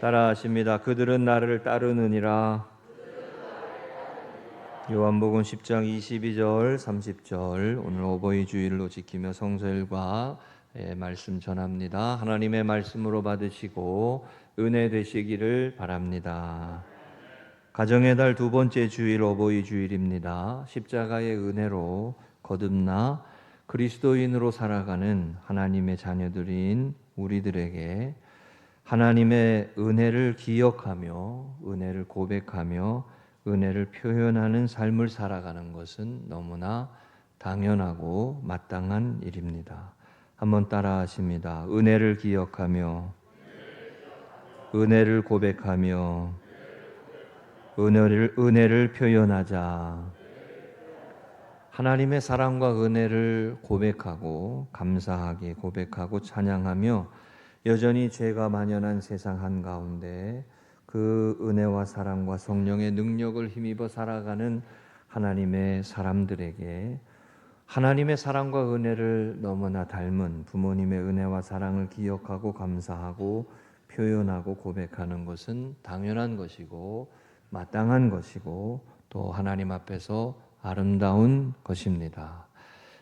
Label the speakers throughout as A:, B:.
A: 따라하십니다. 그들은 나를 따르느니라. 요한복음 10장 22절 30절 오늘 어버이 주일로 지키며 성서일과 말씀 전합니다. 하나님의 말씀으로 받으시고 은혜 되시기를 바랍니다. 가정의 달 두 번째 주일 어버이 주일입니다. 십자가의 은혜로 거듭나 그리스도인으로 살아가는 하나님의 자녀들인 우리들에게 하나님의 은혜를 기억하며 은혜를 고백하며 은혜를 표현하는 삶을 살아가는 것은 너무나 당연하고 마땅한 일입니다. 한번 따라하십니다. 은혜를 기억하며 은혜를 고백하며 은혜를 표현하자. 하나님의 사랑과 은혜를 고백하고 감사하게 고백하고 찬양하며 여전히 죄가 만연한 세상 한가운데 그 은혜와 사랑과 성령의 능력을 힘입어 살아가는 하나님의 사람들에게 하나님의 사랑과 은혜를 너무나 닮은 부모님의 은혜와 사랑을 기억하고 감사하고 표현하고 고백하는 것은 당연한 것이고 마땅한 것이고 또 하나님 앞에서 아름다운 것입니다.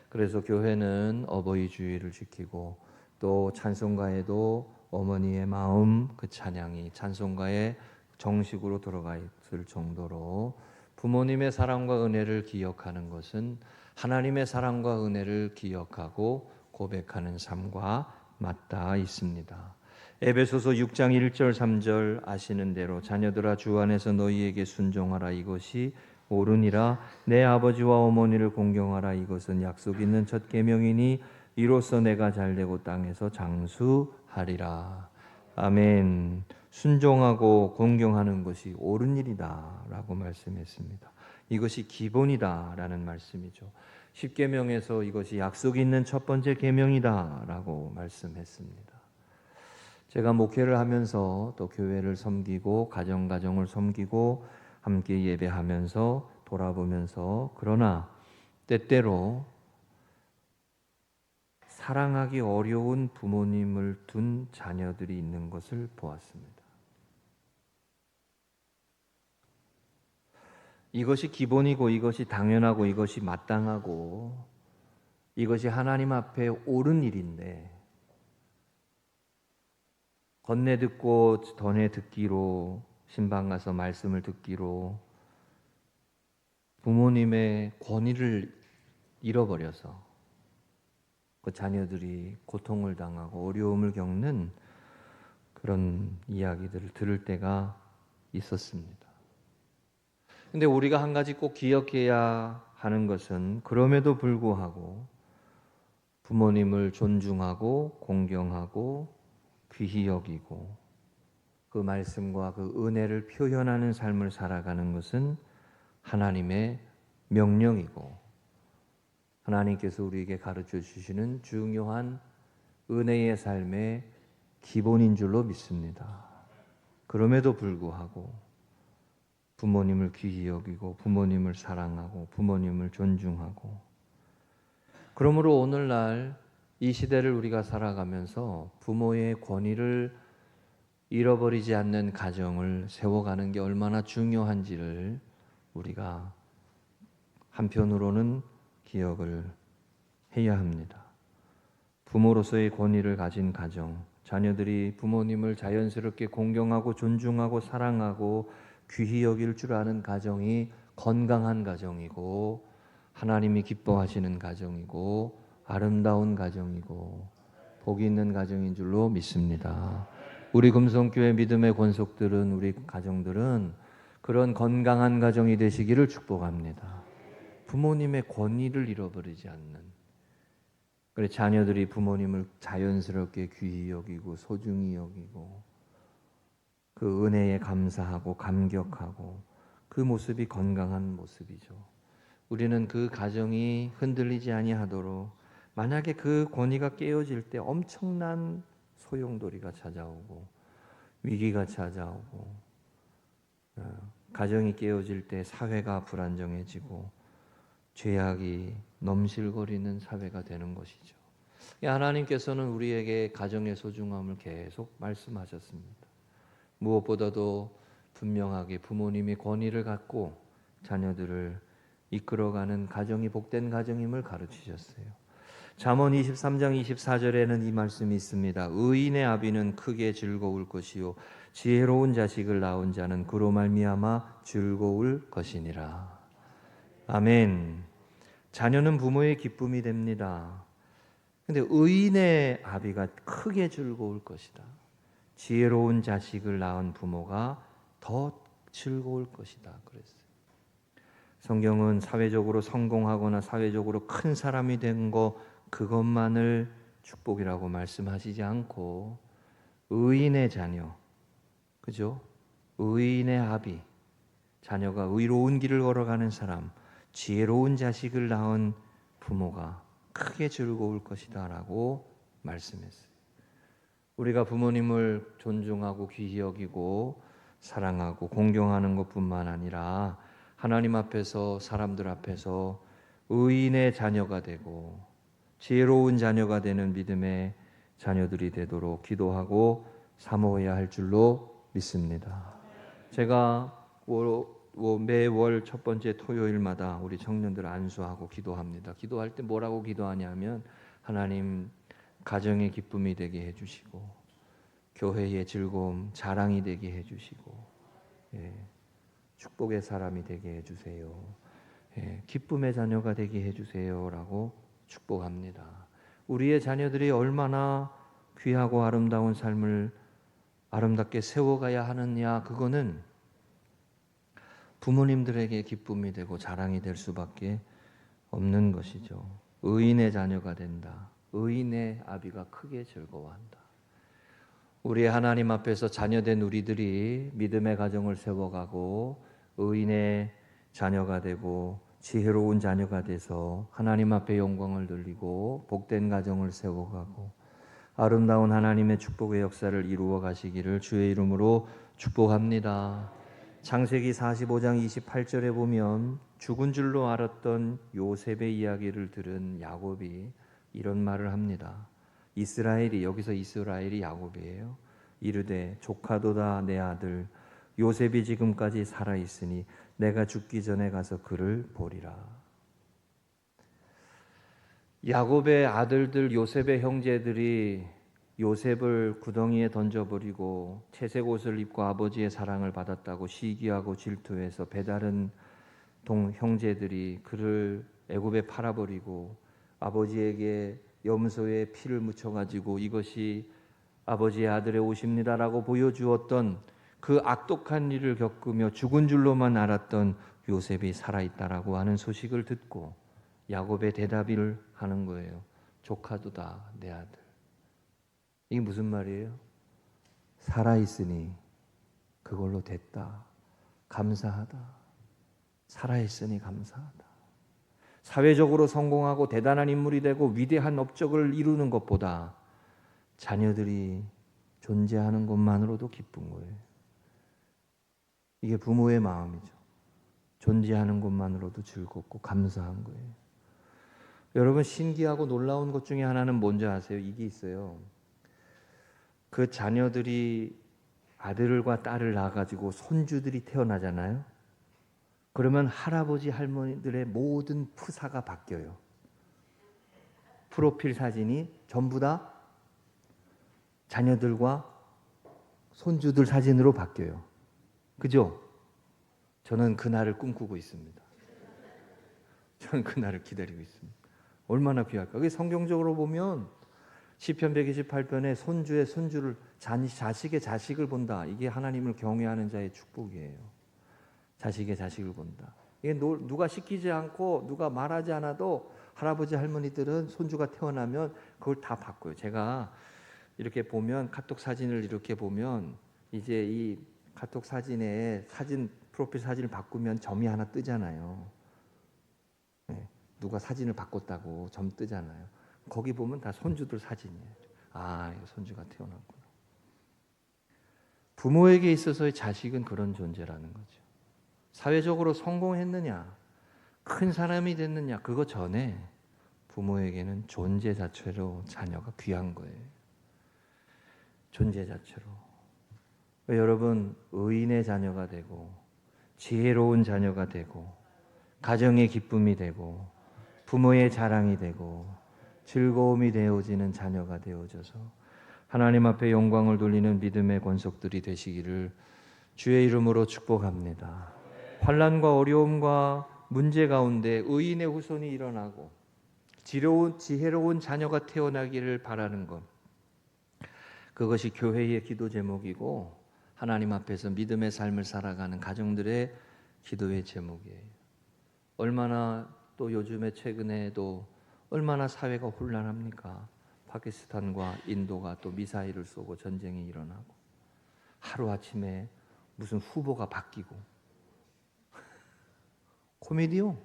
A: 그래서 교회는 어버이 주일을 지키고 또 찬송가에도 어머니의 마음 그 찬양이 찬송가에 정식으로 들어가 있을 정도로 부모님의 사랑과 은혜를 기억하는 것은 하나님의 사랑과 은혜를 기억하고 고백하는 삶과 맞닿아 있습니다. 에베소서 6장 1절 3절 아시는 대로 자녀들아 주 안에서 너희에게 순종하라 이것이 옳으니라 내 아버지와 어머니를 공경하라 이것은 약속 있는 첫 계명이니 이로써 내가 잘되고 땅에서 장수하리라. 아멘. 순종하고 공경하는 것이 옳은 일이다 라고 말씀했습니다. 이것이 기본이다 라는 말씀이죠. 십계명에서 이것이 약속 있는 첫 번째 계명이다 라고 말씀했습니다. 제가 목회를 하면서 또 교회를 섬기고 가정을 섬기고 함께 예배하면서 돌아보면서 그러나 때때로 사랑하기 어려운 부모님을 둔 자녀들이 있는 것을 보았습니다. 이것이 기본이고 이것이 당연하고 이것이 마땅하고 이것이 하나님 앞에 옳은 일인데 건네 듣고 전해 듣기로 신방 가서 말씀을 듣기로 부모님의 권위를 잃어버려서 그 자녀들이 고통을 당하고 어려움을 겪는 그런 이야기들을 들을 때가 있었습니다. 근데 우리가 한 가지 꼭 기억해야 하는 것은 그럼에도 불구하고 부모님을 존중하고 공경하고 귀히 여기고 그 말씀과 그 은혜를 표현하는 삶을 살아가는 것은 하나님의 명령이고 하나님께서 우리에게 가르쳐 주시는 중요한 은혜의 삶의 기본인 줄로 믿습니다. 그럼에도 불구하고 부모님을 귀히 여기고 부모님을 사랑하고 부모님을 존중하고 그러므로 오늘날 이 시대를 우리가 살아가면서 부모의 권위를 잃어버리지 않는 가정을 세워가는 게 얼마나 중요한지를 우리가 한편으로는 기억을 해야 합니다. 부모로서의 권위를 가진 가정, 자녀들이 부모님을 자연스럽게 공경하고 존중하고 사랑하고 귀히 여길 줄 아는 가정이 건강한 가정이고 하나님이 기뻐하시는 가정이고 아름다운 가정이고 복이 있는 가정인 줄로 믿습니다. 우리 금성교회 믿음의 권속들은 우리 가정들은 그런 건강한 가정이 되시기를 축복합니다. 부모님의 권위를 잃어버리지 않는 그래 자녀들이 부모님을 자연스럽게 귀히 여기고 소중히 여기고 그 은혜에 감사하고 감격하고 그 모습이 건강한 모습이죠. 우리는 그 가정이 흔들리지 아니하도록 만약에 그 권위가 깨어질 때 엄청난 소용돌이가 찾아오고 위기가 찾아오고 가정이 깨어질 때 사회가 불안정해지고 죄악이 넘실거리는 사회가 되는 것이죠. 하나님께서는 우리에게 가정의 소중함을 계속 말씀하셨습니다. 무엇보다도 분명하게 부모님이 권위를 갖고 자녀들을 이끌어가는 가정이 복된 가정임을 가르치셨어요. 잠언 23장 24절에는 이 말씀이 있습니다. 의인의 아비는 크게 즐거울 것이요 지혜로운 자식을 낳은 자는 그로 말미암아 즐거울 것이니라. 아멘. 자녀는 부모의 기쁨이 됩니다. 근데 의인의 아비가 크게 즐거울 것이다. 지혜로운 자식을 낳은 부모가 더 즐거울 것이다. 그랬어요. 성경은 사회적으로 성공하거나 사회적으로 큰 사람이 된 거 그것만을 축복이라고 말씀하시지 않고 의인의 자녀, 그죠? 의인의 아비, 자녀가 의로운 길을 걸어가는 사람, 지혜로운 자식을 낳은 부모가 크게 즐거울 것이다 라고 말씀했어요. 우리가 부모님을 존중하고 귀히 여기고 사랑하고 공경하는 것뿐만 아니라 하나님 앞에서 사람들 앞에서 의인의 자녀가 되고 지혜로운 자녀가 되는 믿음의 자녀들이 되도록 기도하고 사모해야 할 줄로 믿습니다. 제가 매월 첫 번째 토요일마다 우리 청년들 안수하고 기도합니다. 기도할 때 뭐라고 기도하냐면 하나님 가정의 기쁨이 되게 해주시고 교회의 즐거움 자랑이 되게 해주시고 축복의 사람이 되게 해주세요. 기쁨의 자녀가 되게 해주세요라고 축복합니다. 우리의 자녀들이 얼마나 귀하고 아름다운 삶을 아름답게 세워가야 하느냐, 그거는 부모님들에게 기쁨이 되고 자랑이 될 수밖에 없는 것이죠. 의인의 자녀가 된다. 의인의 아비가 크게 즐거워한다. 우리 하나님 앞에서 자녀된 우리들이 믿음의 가정을 세워가고 의인의 자녀가 되고 지혜로운 자녀가 돼서 하나님 앞에 영광을 돌리고 복된 가정을 세워가고 아름다운 하나님의 축복의 역사를 이루어 가시기를 주의 이름으로 축복합니다. 창세기 45장 28절에 보면 죽은 줄로 알았던 요셉의 이야기를 들은 야곱이 이런 말을 합니다. 이스라엘이, 여기서 이스라엘이 야곱이에요. 이르되 조카도다 내 아들 요셉이 지금까지 살아있으니 내가 죽기 전에 가서 그를 보리라. 야곱의 아들들 요셉의 형제들이 요셉을 구덩이에 던져버리고 채색 옷을 입고 아버지의 사랑을 받았다고 시기하고 질투해서 배다른 형제들이 그를 애굽에 팔아버리고 아버지에게 염소에 피를 묻혀가지고 이것이 아버지의 아들의 옷입니다라고 보여주었던 그 악독한 일을 겪으며 죽은 줄로만 알았던 요셉이 살아있다라고 하는 소식을 듣고 야곱의 대답을 하는 거예요. 조카도다 내 아들. 이게 무슨 말이에요? 살아있으니 그걸로 됐다. 감사하다. 살아있으니 감사하다. 사회적으로 성공하고 대단한 인물이 되고 위대한 업적을 이루는 것보다 자녀들이 존재하는 것만으로도 기쁜 거예요. 이게 부모의 마음이죠. 존재하는 것만으로도 즐겁고 감사한 거예요. 여러분, 신기하고 놀라운 것 중에 하나는 뭔지 아세요? 이게 있어요. 그 자녀들이 아들과 딸을 낳아가지고 손주들이 태어나잖아요. 그러면 할아버지 할머니들의 모든 프사가 바뀌어요. 프로필 사진이 전부 다 자녀들과 손주들 사진으로 바뀌어요. 그죠? 저는 그날을 꿈꾸고 있습니다. 저는 그날을 기다리고 있습니다. 얼마나 귀할까? 그게 성경적으로 보면 시편 128편에 손주의 손주를 자식의 자식을 본다. 이게 하나님을 경외하는 자의 축복이에요. 자식의 자식을 본다. 이게 누가 시키지 않고 누가 말하지 않아도 할아버지 할머니들은 손주가 태어나면 그걸 다 바꿔요. 제가 이렇게 보면 카톡 사진을 이렇게 보면 이제 이 카톡 사진에 프로필 사진을 바꾸면 점이 하나 뜨잖아요. 네, 누가 사진을 바꿨다고 점 뜨잖아요. 거기 보면 다 손주들 사진이에요. 아, 이거 손주가 태어났구나. 부모에게 있어서의 자식은 그런 존재라는 거죠. 사회적으로 성공했느냐, 큰 사람이 됐느냐, 그거 전에 부모에게는 존재 자체로 자녀가 귀한 거예요. 존재 자체로. 여러분, 의인의 자녀가 되고 지혜로운 자녀가 되고 가정의 기쁨이 되고 부모의 자랑이 되고 즐거움이 되어지는 자녀가 되어져서 하나님 앞에 영광을 돌리는 믿음의 권속들이 되시기를 주의 이름으로 축복합니다. 환난과 어려움과 문제 가운데 의인의 후손이 일어나고 지혜로운 자녀가 태어나기를 바라는 것, 그것이 교회의 기도 제목이고 하나님 앞에서 믿음의 삶을 살아가는 가정들의 기도의 제목이에요. 얼마나 또 요즘에 최근에도 얼마나 사회가 혼란합니까? 파키스탄과 인도가 또 미사일을 쏘고 전쟁이 일어나고 하루아침에 무슨 후보가 바뀌고 코미디요.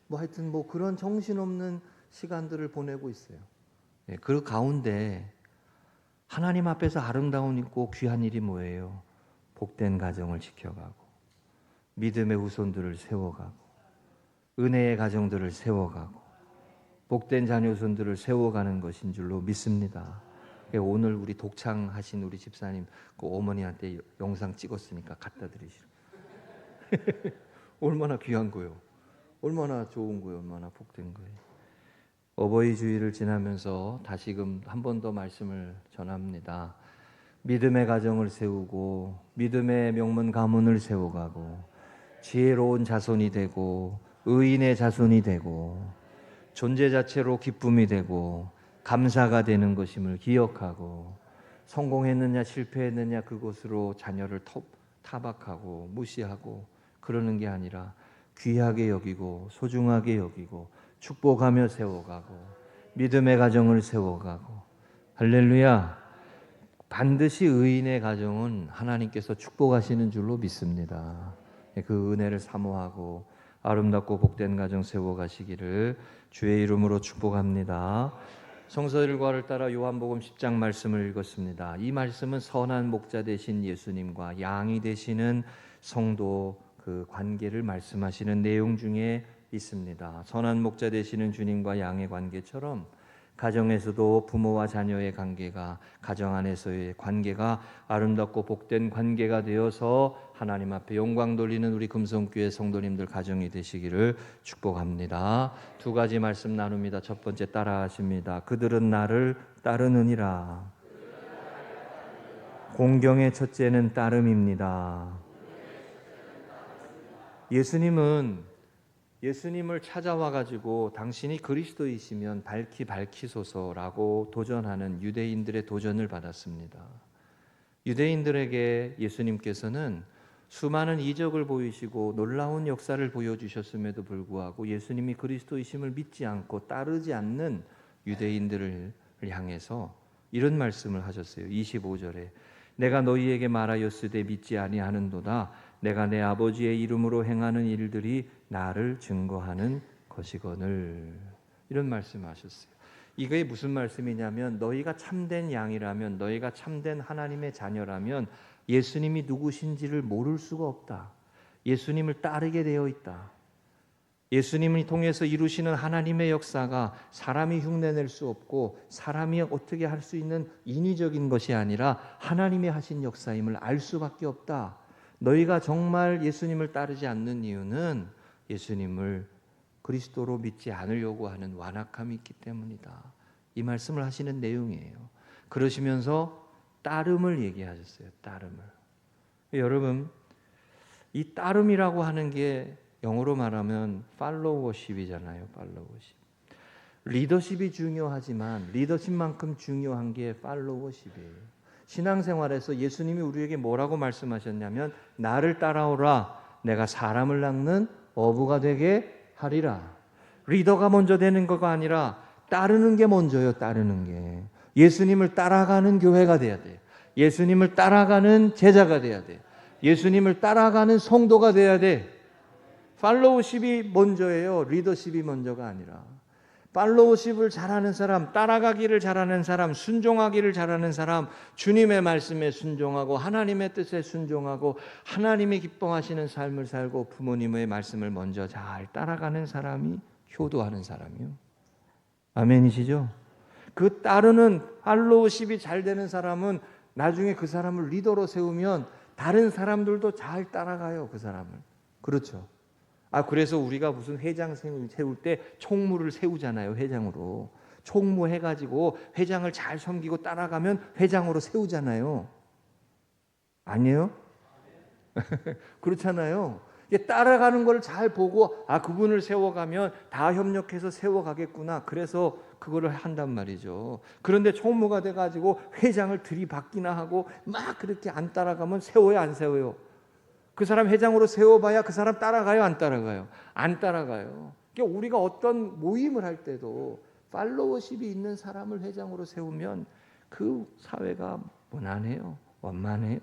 A: 뭐 하여튼 뭐 그런 정신없는 시간들을 보내고 있어요. 그 가운데 하나님 앞에서 아름다운 있고 귀한 일이 뭐예요? 복된 가정을 지켜가고 믿음의 후손들을 세워가고 은혜의 가정들을 세워가고 복된 자녀손들을 세워가는 것인 줄로 믿습니다. 오늘 우리 독창하신 우리 집사님 그 어머니한테 영상 찍었으니까 갖다 드리시오. 얼마나 귀한 거예요. 얼마나 좋은 거예요. 얼마나 복된 거예요. 어버이 주일을 지나면서 다시금 한 번 더 말씀을 전합니다. 믿음의 가정을 세우고 믿음의 명문 가문을 세워가고 지혜로운 자손이 되고 의인의 자손이 되고 존재 자체로 기쁨이 되고 감사가 되는 것임을 기억하고 성공했느냐 실패했느냐 그것으로 자녀를 타박하고 무시하고 그러는 게 아니라 귀하게 여기고 소중하게 여기고 축복하며 세워가고 믿음의 가정을 세워가고 할렐루야. 반드시 의인의 가정은 하나님께서 축복하시는 줄로 믿습니다. 그 은혜를 사모하고 아름답고 복된 가정 세워가시기를 주의 이름으로 축복합니다. 성서 일과를 따라 요한복음 10장 말씀을 읽었습니다. 이 말씀은 선한 목자 되신 예수님과 양이 되시는 성도 그 관계를 말씀하시는 내용 중에 있습니다. 선한 목자 되시는 주님과 양의 관계처럼 가정에서도 부모와 자녀의 관계가, 가정 안에서의 관계가 아름답고 복된 관계가 되어서 하나님 앞에 영광 돌리는 우리 금성교회 성도님들 가정이 되시기를 축복합니다. 두 가지 말씀 나눕니다. 첫 번째 따라하십니다. 그들은 나를 따르느니라. 공경의 첫째는 따름입니다. 예수님을 찾아와 가지고 당신이 그리스도이시면 밝히소서라고 도전하는 유대인들의 도전을 받았습니다. 유대인들에게 예수님께서는 수많은 이적을 보이시고 놀라운 역사를 보여주셨음에도 불구하고 예수님이 그리스도이심을 믿지 않고 따르지 않는 유대인들을 향해서 이런 말씀을 하셨어요. 25절에 내가 너희에게 말하였으되 믿지 아니하는도다. 내가 내 아버지의 이름으로 행하는 일들이 나를 증거하는 것이거늘. 이런 말씀하셨어요. 이게 무슨 말씀이냐면 너희가 참된 양이라면, 너희가 참된 하나님의 자녀라면 예수님이 누구신지를 모를 수가 없다. 예수님을 따르게 되어 있다. 예수님을 통해서 이루시는 하나님의 역사가 사람이 흉내낼 수 없고 사람이 어떻게 할 수 있는 인위적인 것이 아니라 하나님이 하신 역사임을 알 수밖에 없다. 너희가 정말 예수님을 따르지 않는 이유는 예수님을 그리스도로 믿지 않으려고 하는 완악함이 있기 때문이다. 이 말씀을 하시는 내용이에요. 그러시면서 따름을 얘기하셨어요. 따름을. 여러분, 이 따름이라고 하는 게 영어로 말하면 팔로워십이잖아요. 팔로워십. 리더십이 중요하지만 리더십만큼 중요한 게 팔로워십이에요. 신앙생활에서 예수님이 우리에게 뭐라고 말씀하셨냐면 나를 따라오라. 내가 사람을 낚는 어부가 되게 하리라. 리더가 먼저 되는 거가 아니라 따르는 게 먼저예요. 따르는 게. 예수님을 따라가는 교회가 돼야 돼요. 예수님을 따라가는 제자가 돼야 돼요. 예수님을 따라가는 성도가 돼야 돼. 팔로우십이 먼저예요. 리더십이 먼저가 아니라. 팔로우십을 잘하는 사람, 따라가기를 잘하는 사람, 순종하기를 잘하는 사람, 주님의 말씀에 순종하고 하나님의 뜻에 순종하고 하나님이 기뻐하시는 삶을 살고 부모님의 말씀을 먼저 잘 따라가는 사람이 효도하는 사람이요. 아멘이시죠? 그 따르는 팔로우십이 잘 되는 사람은 나중에 그 사람을 리더로 세우면 다른 사람들도 잘 따라가요, 그 사람을. 그렇죠. 그래서 우리가 무슨 회장 세울 때 총무를 세우잖아요, 회장으로. 총무해가지고 회장을 잘 섬기고 따라가면 회장으로 세우잖아요. 아니에요? 그렇잖아요. 이게 따라가는 걸 잘 보고 그분을 세워가면 다 협력해서 세워가겠구나. 그래서 그거를 한단 말이죠. 그런데 총무가 돼가지고 회장을 들이받기나 하고 막 그렇게 안 따라가면 세워요, 안 세워요? 그 사람 회장으로 세워봐야 그 사람 따라가요, 안 따라가요? 안 따라가요. 그러니까 우리가 어떤 모임을 할 때도 팔로워십이 있는 사람을 회장으로 세우면 그 사회가 무난해요, 원만해요.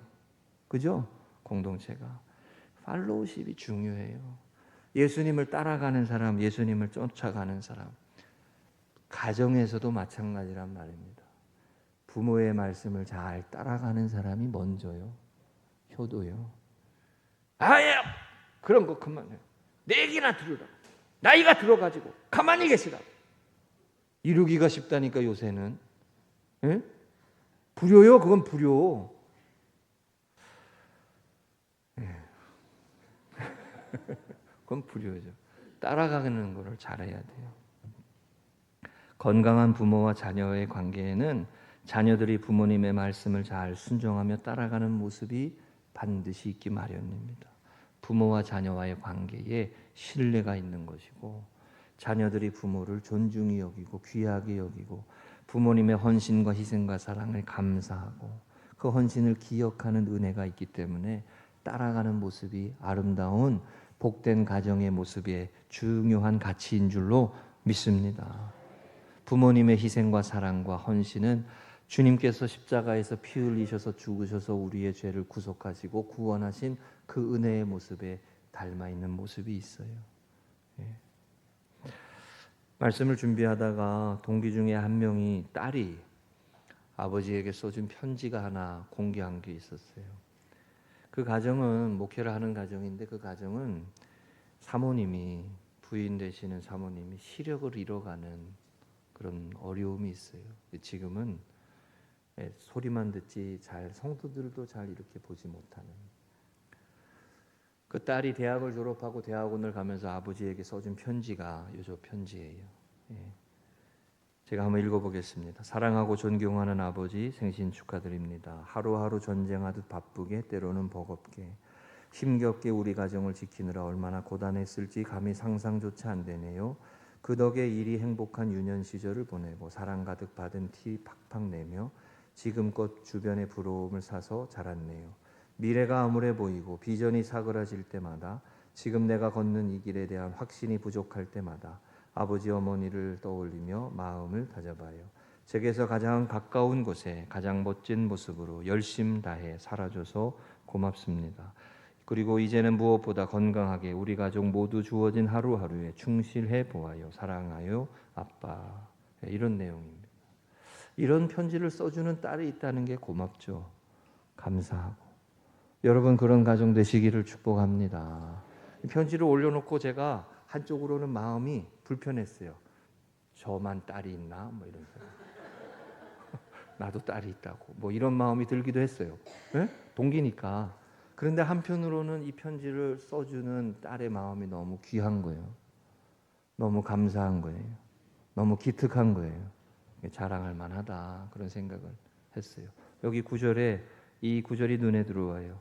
A: 그죠? 공동체가. 팔로우십이 중요해요. 예수님을 따라가는 사람, 예수님을 쫓아가는 사람. 가정에서도 마찬가지란 말입니다. 부모의 말씀을 잘 따라가는 사람이 먼저요. 효도요. 아야! 그런 거 그만해요. 내 얘기나 들으라. 나이가 들어가지고 가만히 계시라. 이루기가 쉽다니까 요새는. 예? 불효요? 그건 불효. 그건 불효죠. 따라가는 것을 잘해야 돼요. 건강한 부모와 자녀의 관계에는 자녀들이 부모님의 말씀을 잘 순종하며 따라가는 모습이 반드시 있기 마련입니다. 부모와 자녀와의 관계에 신뢰가 있는 것이고 자녀들이 부모를 존중히 여기고 귀하게 여기고 부모님의 헌신과 희생과 사랑을 감사하고 그 헌신을 기억하는 은혜가 있기 때문에 따라가는 모습이 아름다운 복된 가정의 모습의 중요한 가치인 줄로 믿습니다. 부모님의 희생과 사랑과 헌신은 주님께서 십자가에서 피 흘리셔서 죽으셔서 우리의 죄를 구속하시고 구원하신 그 은혜의 모습에 닮아 있는 모습이 있어요. 예. 말씀을 준비하다가 동기 중에 한 명이 딸이 아버지에게 써준 편지가 하나 공개한 게 있었어요. 그 가정은 목회를 하는 가정인데 그 가정은 사모님이 부인 되시는 사모님이 시력을 잃어가는 그런 어려움이 있어요. 지금은 소리만 듣지 잘 성도들도 잘 이렇게 보지 못하는. 그 딸이 대학을 졸업하고 대학원을 가면서 아버지에게 써준 편지가 요조 편지예요. 제가 한번 읽어보겠습니다. 사랑하고 존경하는 아버지, 생신 축하드립니다. 하루하루 전쟁하듯 바쁘게 때로는 버겁게 힘겹게 우리 가정을 지키느라 얼마나 고단했을지 감히 상상조차 안 되네요. 그 덕에 일이 행복한 유년 시절을 보내고 사랑 가득 받은 티 팍팍 내며 지금껏 주변의 부러움을 사서 자랐네요. 미래가 암울해 보이고 비전이 사그라질 때마다 지금 내가 걷는 이 길에 대한 확신이 부족할 때마다 아버지 어머니를 떠올리며 마음을 다잡아요. 제게서 가장 가까운 곳에 가장 멋진 모습으로 열심 다해 살아줘서 고맙습니다. 그리고 이제는 무엇보다 건강하게 우리 가족 모두 주어진 하루하루에 충실해 보아요. 사랑하여 아빠. 이런 내용입니다. 이런 편지를 써주는 딸이 있다는 게 고맙죠. 감사하고. 여러분 그런 가정 되시기를 축복합니다. 편지를 올려놓고 제가 한쪽으로는 마음이 불편했어요. 저만 딸이 있나? 뭐 이런 생각. 나도 딸이 있다고. 뭐 이런 마음이 들기도 했어요. 네? 동기니까. 그런데 한편으로는 이 편지를 써주는 딸의 마음이 너무 귀한 거예요. 너무 감사한 거예요. 너무 기특한 거예요. 자랑할 만하다 그런 생각을 했어요. 여기 구절에 이 구절이 눈에 들어와요.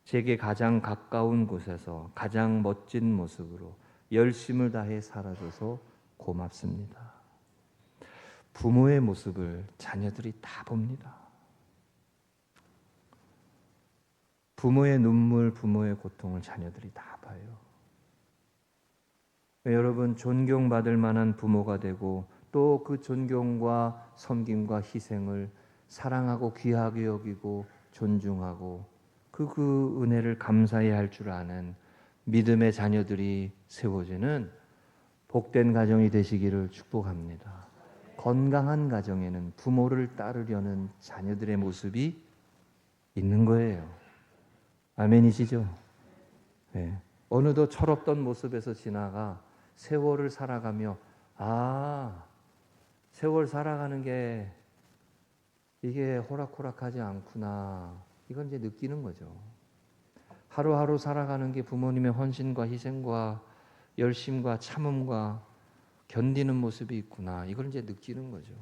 A: 제게 가장 가까운 곳에서 가장 멋진 모습으로 열심을 다해 살아줘서 고맙습니다. 부모의 모습을 자녀들이 다 봅니다. 부모의 눈물, 부모의 고통을 자녀들이 다 봐요. 여러분 존경받을 만한 부모가 되고 또 그 존경과 섬김과 희생을 사랑하고 귀하게 여기고 존중하고 그 은혜를 감사히 할 줄 아는 믿음의 자녀들이 세워지는 복된 가정이 되시기를 축복합니다. 건강한 가정에는 부모를 따르려는 자녀들의 모습이 있는 거예요. 아멘이시죠? 네. 어느덧 철없던 모습에서 지나가 세월을 살아가며 세월 살아가는 게 이게 호락호락하지 않구나. 이건 이제 느끼는 거죠. 하루하루 살아가는 게 부모님의 헌신과 희생과 열심과 참음과 견디는 모습이 있구나. 이걸 이제 느끼는 거죠.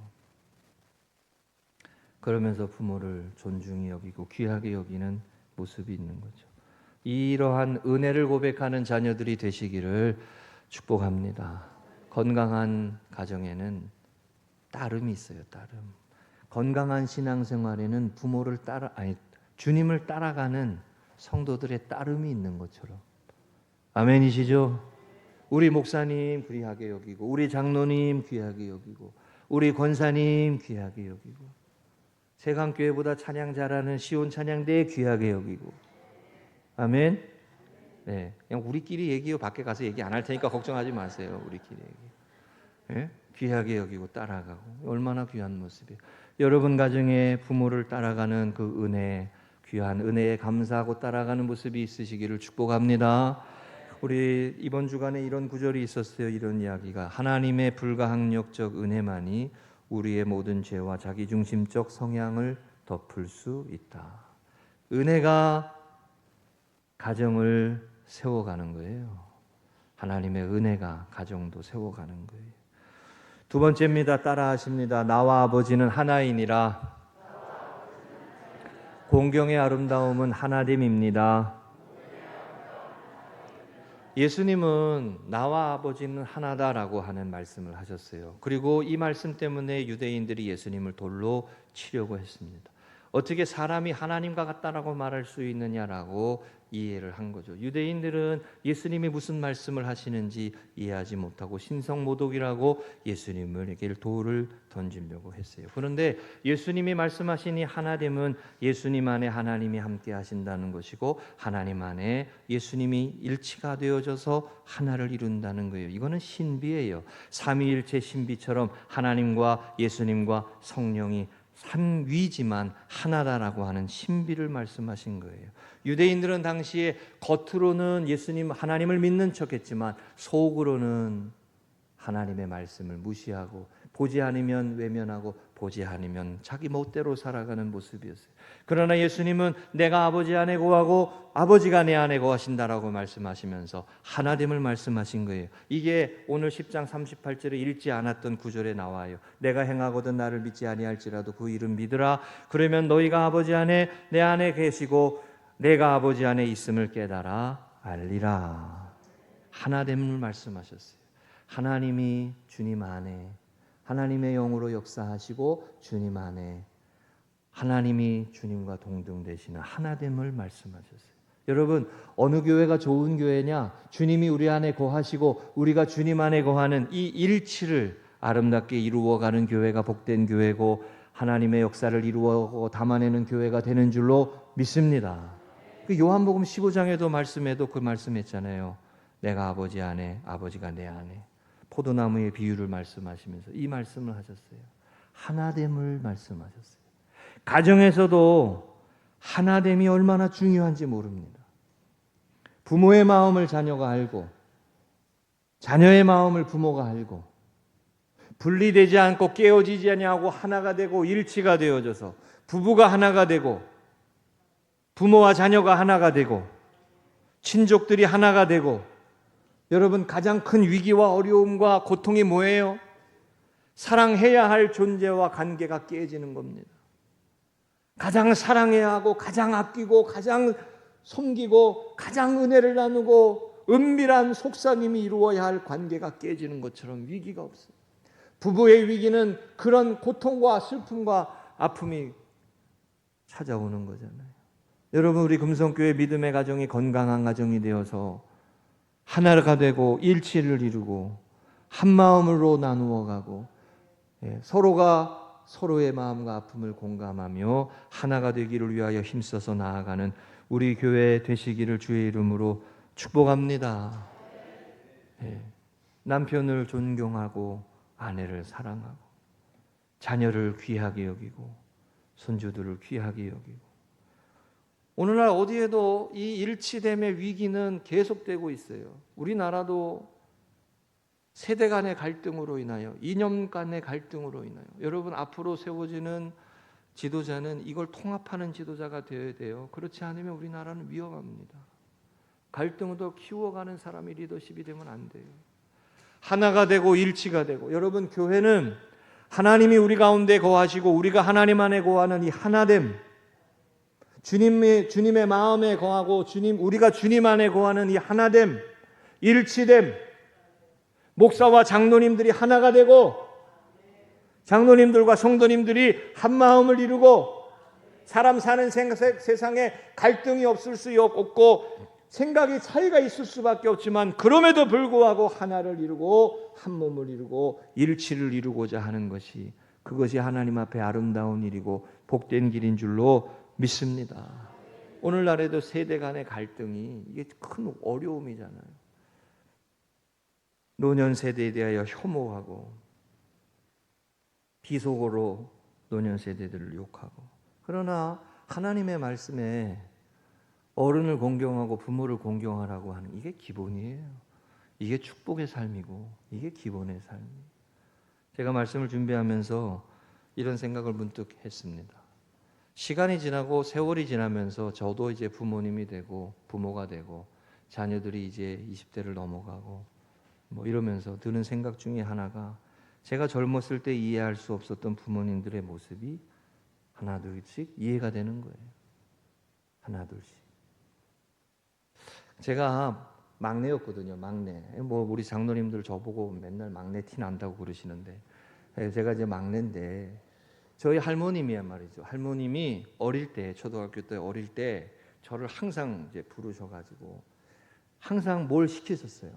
A: 그러면서 부모를 존중히 여기고 귀하게 여기는 모습이 있는 거죠. 이러한 은혜를 고백하는 자녀들이 되시기를 축복합니다. 건강한 가정에는 따름이 있어요. 따름. 건강한 신앙생활에는 주님을 따라가는 성도들의 따름이 있는 것처럼. 아멘이시죠? 우리 목사님 귀하게 여기고, 우리 장로님 귀하게 여기고, 우리 권사님 귀하게 여기고, 세강교회보다 찬양 잘하는 시온 찬양대 귀하게 여기고. 아멘. 네, 그냥 우리끼리 얘기요. 밖에 가서 얘기 안 할 테니까 걱정하지 마세요. 우리끼리 얘기. 네? 귀하게 여기고 따라가고 얼마나 귀한 모습이에요. 여러분 가정에 부모를 따라가는 그 은혜, 귀한 은혜에 감사하고 따라가는 모습이 있으시기를 축복합니다. 우리 이번 주간에 이런 구절이 있었어요. 이런 이야기가 하나님의 불가항력적 은혜만이 우리의 모든 죄와 자기중심적 성향을 덮을 수 있다. 은혜가 가정을 세워가는 거예요. 하나님의 은혜가 가정도 세워가는 거예요. 두 번째입니다. 따라하십니다. 나와 아버지는 하나이니라. 공경의 아름다움은 하나됨입니다. 예수님은 나와 아버지는 하나다라고 하는 말씀을 하셨어요. 그리고 이 말씀 때문에 유대인들이 예수님을 돌로 치려고 했습니다. 어떻게 사람이 하나님과 같다라고 말할 수 있느냐라고 이해를 한 거죠. 유대인들은 예수님이 무슨 말씀을 하시는지 이해하지 못하고 신성모독이라고 예수님에게 돌을 던지려고 했어요. 그런데 예수님이 말씀하시니 하나됨은 예수님 안에 하나님이 함께 하신다는 것이고 하나님 안에 예수님이 일치가 되어져서 하나를 이룬다는 거예요. 이거는 신비예요. 삼위일체 신비처럼 하나님과 예수님과 성령이 삼위지만 하나다라고 하는 신비를 말씀하신 거예요. 유대인들은 당시에 겉으로는 예수님 하나님을 믿는 척했지만 속으로는 하나님의 말씀을 무시하고 보지 않으면 외면하고 보지 않으면 자기 멋대로 살아가는 모습이었어요. 그러나 예수님은 내가 아버지 안에 거하고 아버지가 내 안에 거하신다라고 말씀하시면서 하나됨을 말씀하신 거예요. 이게 오늘 10장 38절에 읽지 않았던 구절에 나와요. 내가 행하거든 나를 믿지 아니할지라도 그 이름 믿으라. 그러면 너희가 아버지 안에 내 안에 계시고 내가 아버지 안에 있음을 깨달아 알리라. 하나됨을 말씀하셨어요. 하나님이 주님 안에 하나님의 영으로 역사하시고 주님 안에 하나님이 주님과 동등되시는 하나됨을 말씀하셨어요. 여러분 어느 교회가 좋은 교회냐? 주님이 우리 안에 거하시고 우리가 주님 안에 거하는 이 일치를 아름답게 이루어가는 교회가 복된 교회고 하나님의 역사를 이루어 담아내는 교회가 되는 줄로 믿습니다. 그 요한복음 15장에도 말씀해도 그 말씀했잖아요. 내가 아버지 안에 아버지가 내 안에. 포도나무의 비유를 말씀하시면서 이 말씀을 하셨어요. 하나됨을 말씀하셨어요. 가정에서도 하나됨이 얼마나 중요한지 모릅니다. 부모의 마음을 자녀가 알고 자녀의 마음을 부모가 알고 분리되지 않고 깨어지지 아니하고 하나가 되고 일치가 되어져서 부부가 하나가 되고 부모와 자녀가 하나가 되고 친족들이 하나가 되고 여러분 가장 큰 위기와 어려움과 고통이 뭐예요? 사랑해야 할 존재와 관계가 깨지는 겁니다. 가장 사랑해야 하고 가장 아끼고 가장 섬기고 가장 은혜를 나누고 은밀한 속삭임이 이루어야 할 관계가 깨지는 것처럼 위기가 없어요. 부부의 위기는 그런 고통과 슬픔과 아픔이 찾아오는 거잖아요. 여러분 우리 금성교회 믿음의 가정이 건강한 가정이 되어서 하나가 되고 일치를 이루고 한 마음으로 나누어 가고 서로가 서로의 마음과 아픔을 공감하며 하나가 되기를 위하여 힘써서 나아가는 우리 교회 되시기를 주의 이름으로 축복합니다. 남편을 존경하고 아내를 사랑하고 자녀를 귀하게 여기고 손주들을 귀하게 여기고 오늘날 어디에도 이 일치됨의 위기는 계속되고 있어요. 우리나라도 세대 간의 갈등으로 인하여 이념 간의 갈등으로 인하여 여러분 앞으로 세워지는 지도자는 이걸 통합하는 지도자가 되어야 돼요. 그렇지 않으면 우리나라는 위험합니다. 갈등을 더 키워가는 사람이 리더십이 되면 안 돼요. 하나가 되고 일치가 되고, 여러분 교회는 하나님이 우리 가운데 거하시고 우리가 하나님 안에 거하는 이 하나됨, 주님의 마음에 거하고 우리가 주님 안에 거하는 이 하나됨, 일치됨, 목사와 장로님들이 하나가 되고 장로님들과 성도님들이 한 마음을 이루고 사람 사는 세상에 갈등이 없을 수 없고 생각이 차이가 있을 수밖에 없지만 그럼에도 불구하고 하나를 이루고 한 몸을 이루고 일치를 이루고자 하는 것이, 그것이 하나님 앞에 아름다운 일이고 복된 길인 줄로 믿습니다. 오늘날에도 세대 간의 갈등이 이게 큰 어려움이잖아요. 노년 세대에 대하여 혐오하고 비속어로 노년 세대들을 욕하고, 그러나 하나님의 말씀에 어른을 공경하고 부모를 공경하라고 하는 이게 기본이에요. 이게 축복의 삶이고 이게 기본의 삶이에요. 제가 말씀을 준비하면서 이런 생각을 문득 했습니다. 시간이 지나고 세월이 지나면서 저도 이제 부모님이 되고 부모가 되고 자녀들이 이제 20대를 넘어가고 뭐 이러면서 드는 생각 중에 하나가, 제가 젊었을 때 이해할 수 없었던 부모님들의 모습이 하나 둘씩 이해가 되는 거예요. 하나 둘씩. 제가 막내였거든요. 막내. 뭐 우리 장로님들 저보고 맨날 막내 티 난다고 그러시는데, 제가 이제 막내인데 저희 할머님이야 말이죠. 할머님이 어릴 때, 초등학교 때 어릴 때 저를 항상 이제 부르셔가지고 항상 뭘 시키셨어요.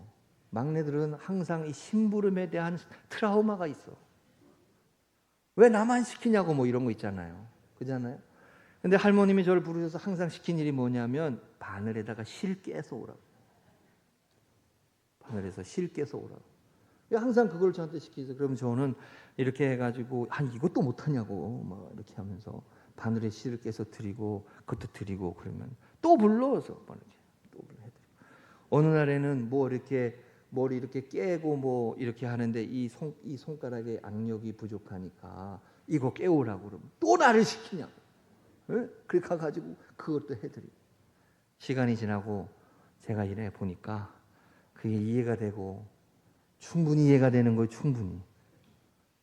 A: 막내들은 항상 이 심부름에 대한 트라우마가 있어. 왜 나만 시키냐고 뭐 이런 거 있잖아요. 그잖아요. 근데 할머님이 저를 부르셔서 항상 시킨 일이 뭐냐면 바늘에다가 실 깨서 오라고. 바늘에서 실 깨서 오라고. 항상 그걸 저한테 시키죠. 그러면 저는 이렇게 해가지고 이것도 못하냐고 막 이렇게 하면서 바늘에 실을 깨서 드리고 그것도 드리고, 그러면 또 불러서 막 이렇게 또 해드리고. 어느 날에는 뭐 이렇게 머리 이렇게 깨고 뭐 이렇게 하는데 이 손가락에 악력이 부족하니까 이거 깨우라고 그러면 또 나를 시키냐고. 네? 그렇게 가가지고 그것도 해드리고. 시간이 지나고 제가 이래 보니까 그게 이해가 되고 충분히 이해가 되는 거예요.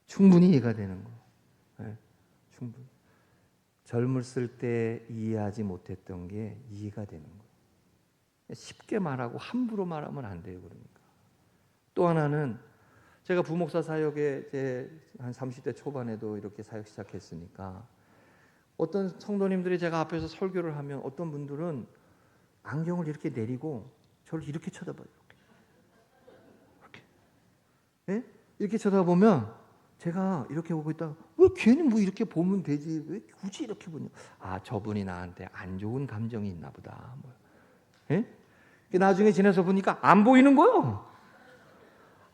A: 충분히 이해가 되는 거예요. 네? 충분히. 젊었을 때 이해하지 못했던 게 이해가 되는 거예요. 쉽게 말하고 함부로 말하면 안 돼요. 그러니까. 또 하나는 제가 부목사 사역에 이제 한 30대 초반에도 이렇게 사역 시작했으니까 어떤 성도님들이 제가 앞에서 설교를 하면 어떤 분들은 안경을 이렇게 내리고 저를 이렇게 쳐다봐요. 이렇게. 네? 이렇게 쳐다보면 제가 이렇게 보고 있다가 왜 걔는 뭐 이렇게 보면 되지 왜 굳이 이렇게 보냐. 저분이 나한테 안 좋은 감정이 있나 보다. 네? 나중에 지나서 보니까 안 보이는 거예요.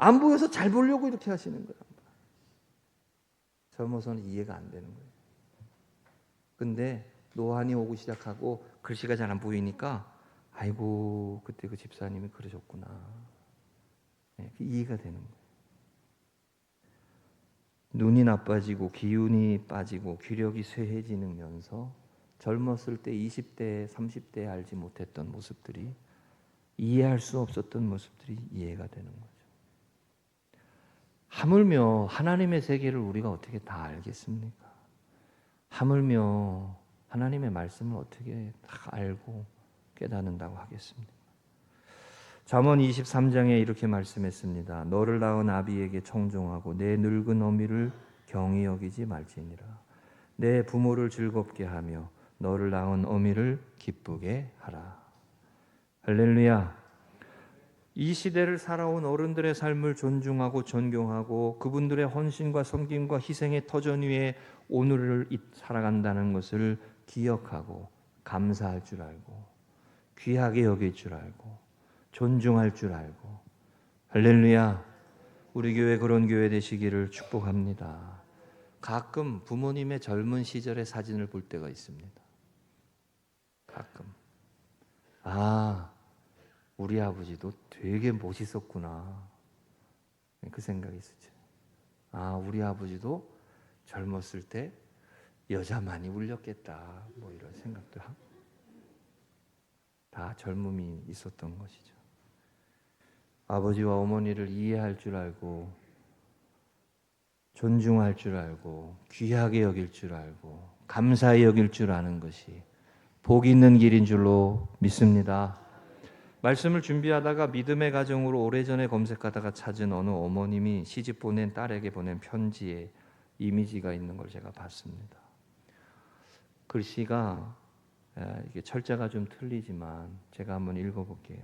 A: 안 보여서 잘 보려고 이렇게 하시는 거예요. 젊어서는 이해가 안 되는 거예요. 근데 노안이 오고 시작하고 글씨가 잘 안 보이니까 아이고 그때 그 집사님이 그러셨구나. 네, 이해가 되는 거예요. 눈이 나빠지고 기운이 빠지고 귀력이 쇠해지면서 젊었을 때 20대 30대에 알지 못했던 모습들이, 이해할 수 없었던 모습들이 이해가 되는 거죠. 하물며 하나님의 세계를 우리가 어떻게 다 알겠습니까? 하물며 하나님의 말씀을 어떻게 다 알고 깨닫는다고 하겠습니까? 잠언 23장에 이렇게 말씀했습니다. 너를 낳은 아비에게 청종하고 내 늙은 어미를 경히 여기지 말지니라. 내 부모를 즐겁게 하며 너를 낳은 어미를 기쁘게 하라. 할렐루야. 이 시대를 살아온 어른들의 삶을 존중하고 존경하고 그분들의 헌신과 섬김과 희생의 터전 위에 오늘을 살아간다는 것을 기억하고 감사할 줄 알고 귀하게 여길 줄 알고 존중할 줄 알고. 할렐루야. 우리 교회 그런 교회 되시기를 축복합니다. 가끔 부모님의 젊은 시절의 사진을 볼 때가 있습니다. 가끔 우리 아버지도 되게 멋있었구나. 그 생각이 있었죠. 우리 아버지도 젊었을 때 여자 많이 울렸겠다. 뭐 이런 생각도 하고 다 젊음이 있었던 것이죠. 아버지와 어머니를 이해할 줄 알고 존중할 줄 알고 귀하게 여길 줄 알고 감사히 여길 줄 아는 것이 복 있는 길인 줄로 믿습니다. 말씀을 준비하다가 믿음의 가정으로 오래전에 검색하다가 찾은 어느 어머님이 시집 보낸 딸에게 보낸 편지에 이미지가 있는 걸 제가 봤습니다. 글씨가 이게 철자가 좀 틀리지만 제가 한번 읽어볼게요.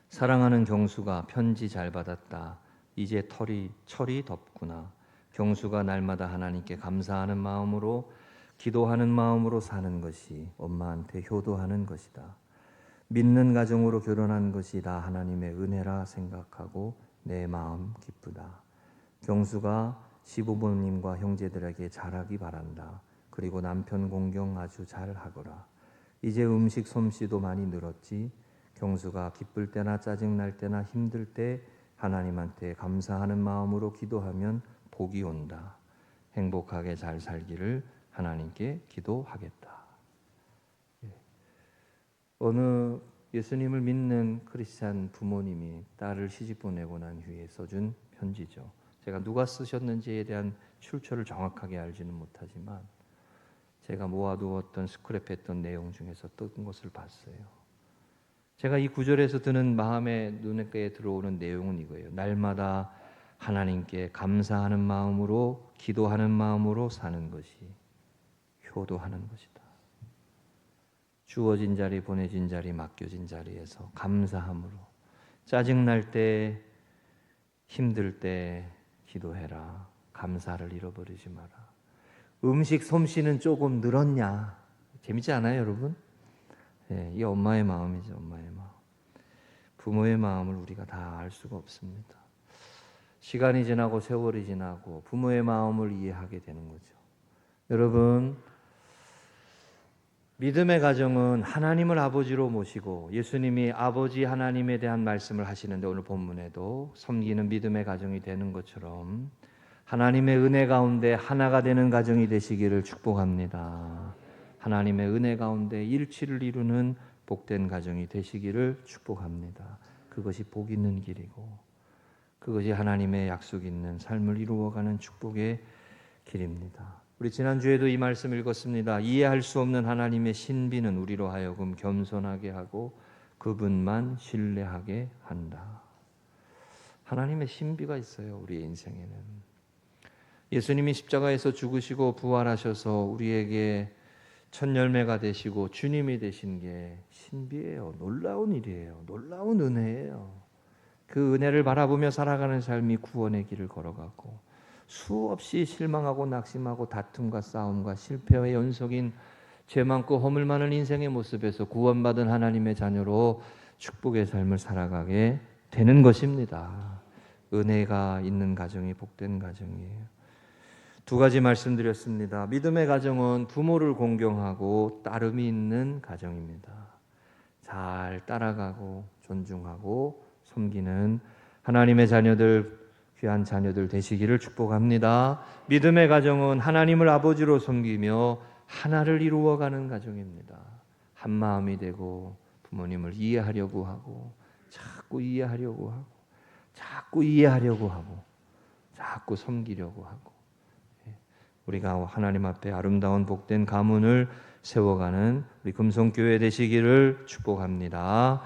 A: 사랑하는 경수가 편지 잘 받았다. 이제 철이 덥구나. 경수가 날마다 하나님께 감사하는 마음으로 기도하는 마음으로 사는 것이 엄마한테 효도하는 것이다. 믿는 가정으로 결혼한 것이 다 하나님의 은혜라 생각하고 내 마음 기쁘다. 경수가 시부모님과 형제들에게 잘하기 바란다. 그리고 남편 공경 아주 잘하거라. 이제 음식 솜씨도 많이 늘었지. 경수가 기쁠 때나 짜증날 때나 힘들 때 하나님한테 감사하는 마음으로 기도하면 복이 온다. 행복하게 잘 살기를 하나님께 기도하겠다. 어느 예수님을 믿는 크리스찬 부모님이 딸을 시집 보내고 난 후에 써준 편지죠. 제가 누가 쓰셨는지에 대한 출처를 정확하게 알지는 못하지만 제가 모아두었던 스크랩했던 내용 중에서 뜬 것을 봤어요. 제가 이 구절에서 드는 마음에 눈에 들어오는 내용은 이거예요. 날마다 하나님께 감사하는 마음으로 기도하는 마음으로 사는 것이 효도하는 것이다. 주어진 자리, 보내진 자리, 맡겨진 자리에서 감사함으로 짜증날 때, 힘들 때 기도해라. 감사를 잃어버리지 마라. 음식 솜씨는 조금 늘었냐? 재밌지 않아요, 여러분? 이 엄마의 마음이죠, 엄마의 마음. 부모의 마음을 우리가 다 알 수가 없습니다. 시간이 지나고 세월이 지나고 부모의 마음을 이해하게 되는 거죠. 여러분, 믿음의 가정은 하나님을 아버지로 모시고 예수님이 아버지 하나님에 대한 말씀을 하시는데 오늘 본문에도 섬기는 믿음의 가정이 되는 것처럼 하나님의 은혜 가운데 하나가 되는 가정이 되시기를 축복합니다. 하나님의 은혜 가운데 일치를 이루는 복된 가정이 되시기를 축복합니다. 그것이 복 있는 길이고 그것이 하나님의 약속 있는 삶을 이루어가는 축복의 길입니다. 우리 지난주에도 이 말씀 읽었습니다. 이해할 수 없는 하나님의 신비는 우리로 하여금 겸손하게 하고 그분만 신뢰하게 한다. 하나님의 신비가 있어요, 우리의 인생에는. 예수님이 십자가에서 죽으시고 부활하셔서 우리에게 첫 열매가 되시고 주님이 되신 게 신비예요. 놀라운 일이에요. 놀라운 은혜예요. 그 은혜를 바라보며 살아가는 삶이 구원의 길을 걸어가고 수없이 실망하고 낙심하고 다툼과 싸움과 실패의 연속인 죄 많고 허물 많은 인생의 모습에서 구원받은 하나님의 자녀로 축복의 삶을 살아가게 되는 것입니다. 은혜가 있는 가정이 복된 가정이에요. 두 가지 말씀드렸습니다. 믿음의 가정은 부모를 공경하고 따름이 있는 가정입니다. 잘 따라가고 존중하고 섬기는 하나님의 자녀들, 귀한 자녀들 되시기를 축복합니다. 믿음의 가정은 하나님을 아버지로 섬기며 하나를 이루어가는 가정입니다. 한 마음이 되고 부모님을 이해하려고 하고 자꾸 이해하려고 하고 자꾸 이해하려고 하고 자꾸 섬기려고 하고 우리가 하나님 앞에 아름다운 복된 가문을 세워가는 우리 금송교회 되시기를 축복합니다.